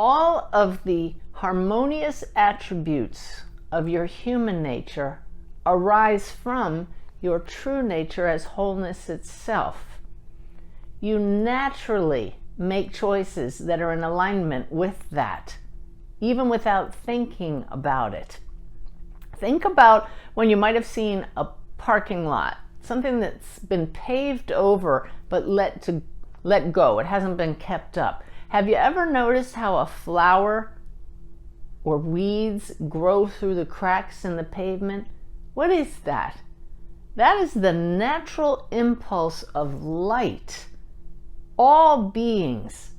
All of the harmonious attributes of your human nature arise from your true nature as wholeness itself. You naturally make choices that are in alignment with that, even without thinking about it. Think about when you might have seen a parking lot, something that's been paved over but let go. It hasn't been kept up. Have you ever noticed how a flower or weeds grow through the cracks in the pavement? What is that? That is the natural impulse of light. All beings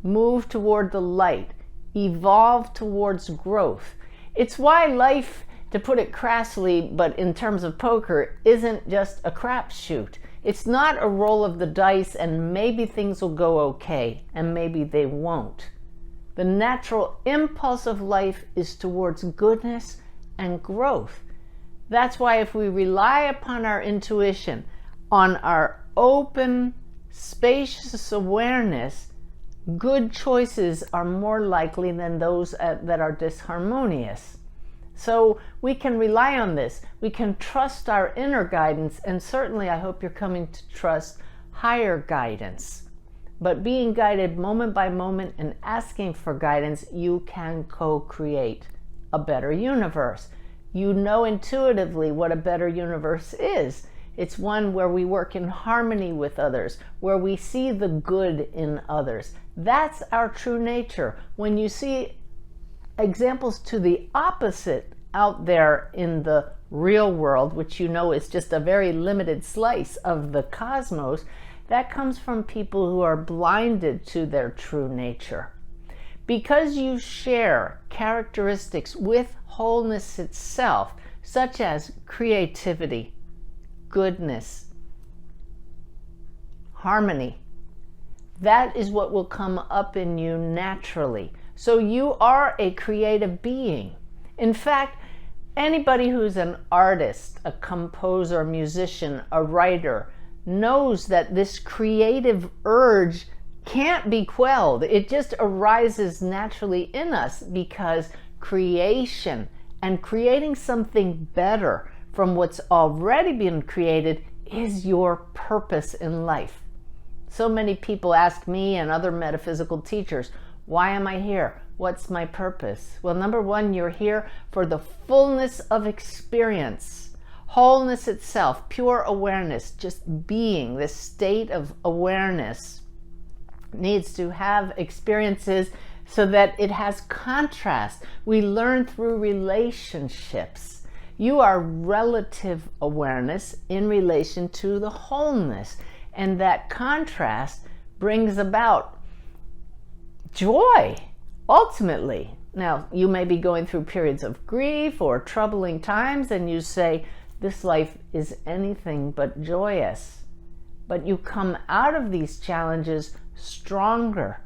move toward the light, evolve towards growth. It's why life, to put it crassly, but in terms of poker, isn't just a crapshoot. It's not a roll of the dice and maybe things will go okay and maybe they won't. The natural impulse of life is towards goodness and growth. That's why if we rely upon our intuition, on our open, spacious awareness, good choices are more likely than those that are disharmonious. So we can rely on this. We can trust our inner guidance, and certainly I hope you're coming to trust higher guidance. But being guided moment by moment and asking for guidance, you can co-create a better universe. You know intuitively what a better universe is. It's one where we work in harmony with others, where we see the good in others. That's our true nature. When you see examples to the opposite out there in the real world, which you know is just a very limited slice of the cosmos, that comes from people who are blinded to their true nature. Because you share characteristics with wholeness itself, such as creativity, goodness, harmony, that is what will come up in you naturally. So you are a creative being. In fact, anybody who's an artist, a composer, a musician, a writer, knows that this creative urge can't be quelled. It just arises naturally in us because creation and creating something better from what's already been created is your purpose in life. So many people ask me and other metaphysical teachers, why am I here? What's my purpose? Well, number one, you're here for the fullness of experience. Wholeness itself, pure awareness, just being, this state of awareness needs to have experiences so that it has contrast. We learn through relationships. You are relative awareness in relation to the wholeness, and that contrast brings about joy, ultimately. Now, you may be going through periods of grief or troubling times, and you say, this life is anything but joyous. But you come out of these challenges stronger.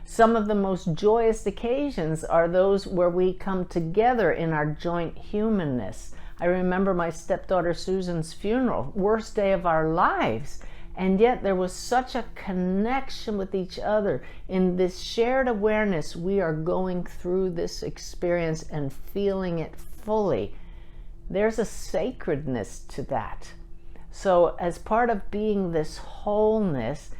Some of the most joyous occasions are those where we come together in our joint humanness. I remember my stepdaughter Susan's funeral, worst day of our lives. And yet there was such a connection with each other in this shared awareness. We are going through this experience and feeling it fully. There's a sacredness to that. So as part of being this wholeness,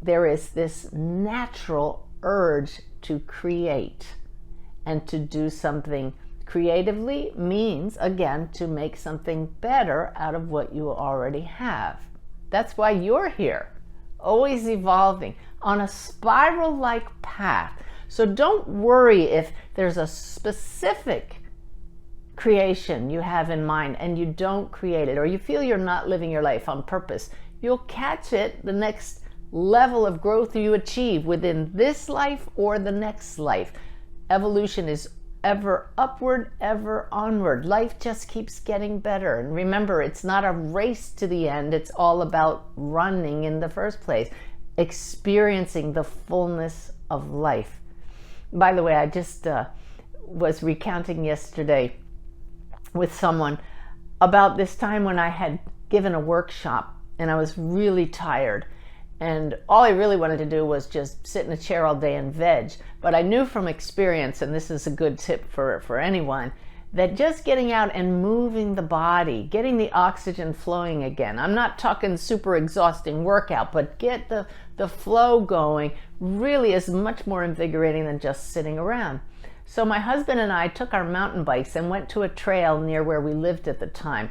there is this natural urge to create. And to do something creatively means, again, to make something better out of what you already have. That's why you're here, always evolving on a spiral-like path. So don't worry if there's a specific creation you have in mind and you don't create it, or you feel you're not living your life on purpose. You'll catch it the next level of growth you achieve within this life or the next life. Evolution is ever upward, ever onward. Life just keeps getting better. And remember, it's not a race to the end. It's all about running in the first place, experiencing the fullness of life. By the way, I just was recounting yesterday with someone about this time when I had given a workshop and I was really tired. And all I really wanted to do was just sit in a chair all day and veg. But I knew from experience, and this is a good tip for anyone, that just getting out and moving the body, getting the oxygen flowing again. I'm not talking super exhausting workout, but get the flow going really is much more invigorating than just sitting around. So my husband and I took our mountain bikes and went to a trail near where we lived at the time.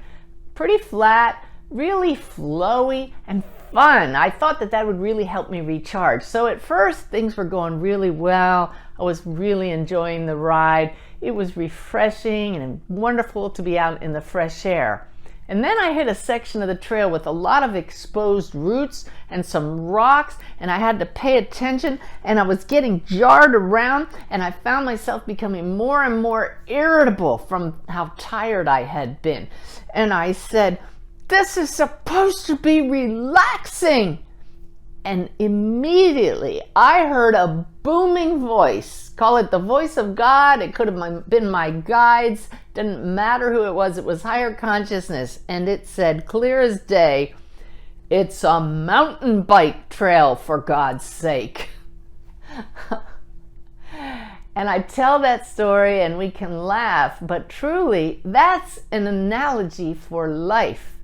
Pretty flat, really flowy and fun. I thought that would really help me recharge. So at first things were going really well. I was really enjoying the ride. It was refreshing and wonderful to be out in the fresh air. And then I hit a section of the trail with a lot of exposed roots and some rocks, and I had to pay attention, and I was getting jarred around, and I found myself becoming more and more irritable from how tired I had been. And I said, "This is supposed to be relaxing." And immediately I heard a booming voice. Call it the voice of God. It could have been my guides. Didn't matter who it was higher consciousness. And it said clear as day, "It's a mountain bike trail, for God's sake." And I tell that story and we can laugh, but truly that's an analogy for life.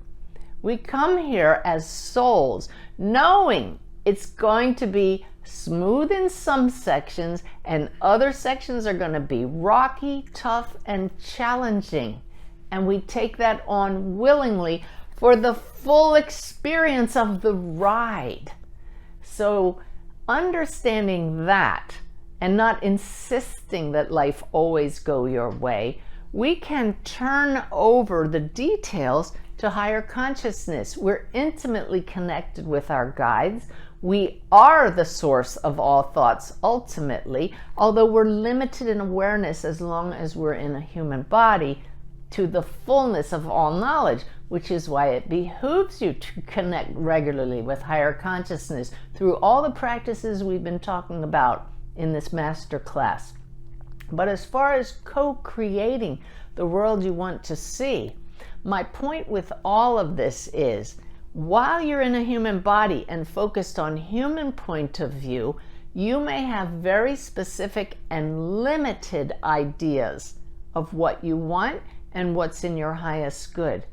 We come here as souls, knowing it's going to be smooth in some sections and other sections are going to be rocky, tough, and challenging. And we take that on willingly for the full experience of the ride. So understanding that and not insisting that life always go your way, we can turn over the details to higher consciousness. We're intimately connected with our guides. We are the source of all thoughts ultimately, although we're limited in awareness as long as we're in a human body to the fullness of all knowledge, which is why it behooves you to connect regularly with higher consciousness through all the practices we've been talking about in this master class. But as far as co-creating the world you want to see, my point with all of this is, while you're in a human body and focused on human point of view, you may have very specific and limited ideas of what you want and what's in your highest good.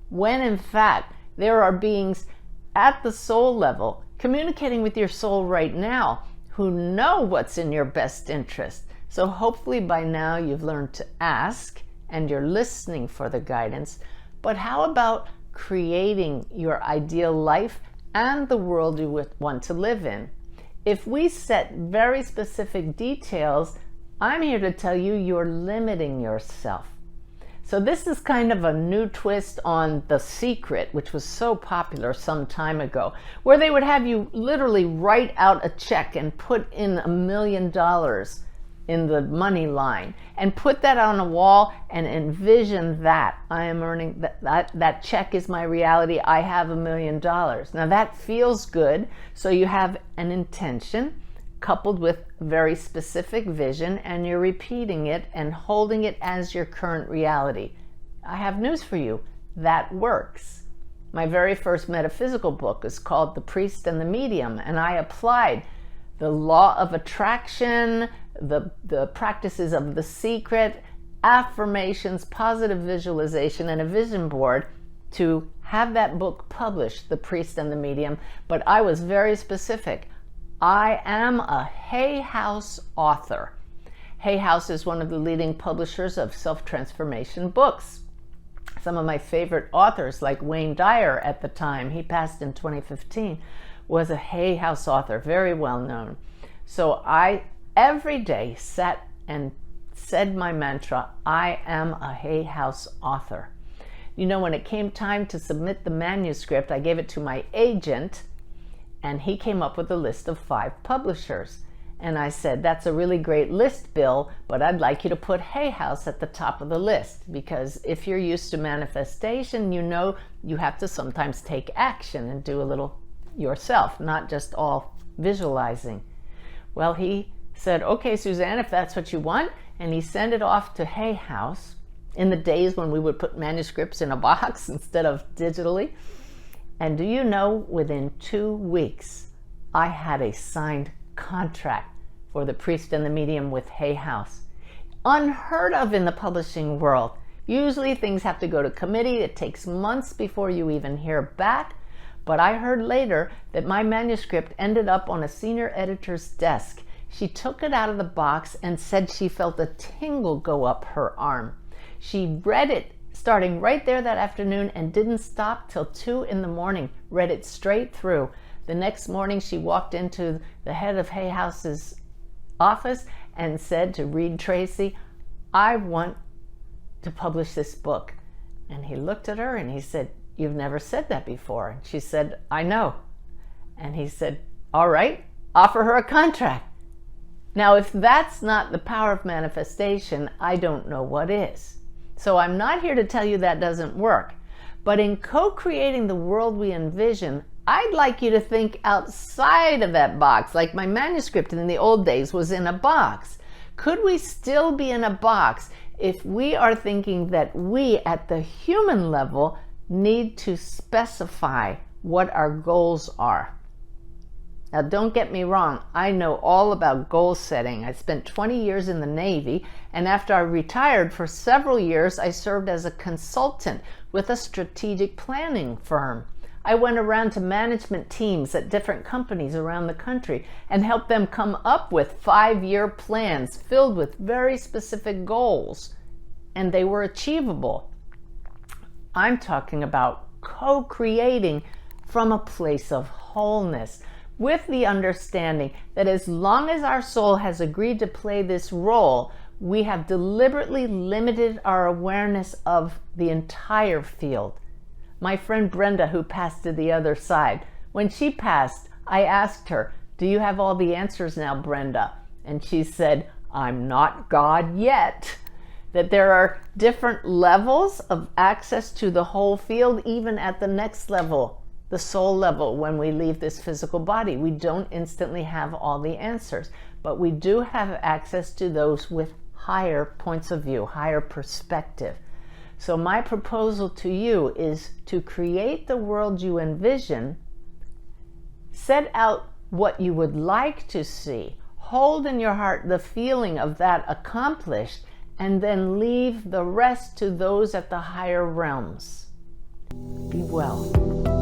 When in fact, there are beings at the soul level communicating with your soul right now who know what's in your best interest. So hopefully by now you've learned to ask and you're listening for the guidance. But how about creating your ideal life and the world you would want to live in? If we set very specific details, I'm here to tell you you're limiting yourself. So this is kind of a new twist on The Secret, which was so popular some time ago, where they would have you literally write out a check and put in $1 million in the money line and put that on a wall and envision that I am earning that check is my reality. I have $1 million. Now that feels good. So you have an intention coupled with very specific vision, and you're repeating it and holding it as your current reality. I have news for you. That works. My very first metaphysical book is called The Priest and the Medium, and I applied the law of attraction, the practices of The Secret, affirmations, positive visualization, and a vision board to have that book published, The Priest and the Medium. But I was very specific. I am a Hay House author. Hay House is one of the leading publishers of self-transformation books. Some of my favorite authors, like Wayne Dyer at the time, he passed in 2015, was a Hay House author, very well known. So I every day sat and said my mantra, I am a Hay House author. You know, when it came time to submit the manuscript, I gave it to my agent, and he came up with a list of 5 publishers. And I said, that's a really great list, Bill, but I'd like you to put Hay House at the top of the list, because if you're used to manifestation, you know you have to sometimes take action and do a little yourself, not just all visualizing. Well, he said, okay, Suzanne, if that's what you want, and he sent it off to Hay House in the days when we would put manuscripts in a box instead of digitally. And do you know, within 2 weeks, I had a signed contract for The Priest and the Medium with Hay House. Unheard of in the publishing world. Usually things have to go to committee. It takes months before you even hear back. But I heard later that my manuscript ended up on a senior editor's desk. She took it out of the box and said she felt a tingle go up her arm. She read it starting right there that afternoon and didn't stop till 2 in the morning. Read it straight through. The next morning she walked into the head of Hay House's office and said to Reed Tracy, "I want to publish this book." And he looked at her and he said, "You've never said that before." And she said, "I know." And he said, "All right, offer her a contract." Now, if that's not the power of manifestation, I don't know what is. So I'm not here to tell you that doesn't work. But in co-creating the world we envision, I'd like you to think outside of that box, like my manuscript in the old days was in a box. Could we still be in a box if we are thinking that we, at the human level, need to specify what our goals are? Now, don't get me wrong, I know all about goal setting. I spent 20 years in the Navy, and after I retired for several years, I served as a consultant with a strategic planning firm. I went around to management teams at different companies around the country and helped them come up with 5-year plans filled with very specific goals, and they were achievable. I'm talking about co-creating from a place of wholeness, with the understanding that as long as our soul has agreed to play this role, we have deliberately limited our awareness of the entire field. My friend Brenda, who passed to the other side, when she passed, I asked her, "Do you have all the answers now, Brenda?" And she said, "I'm not God yet." That there are different levels of access to the whole field, even at the next level, the soul level, when we leave this physical body. We don't instantly have all the answers, but we do have access to those with higher points of view, higher perspective. So my proposal to you is to create the world you envision, set out what you would like to see, hold in your heart the feeling of that accomplished, and then leave the rest to those at the higher realms. Be well.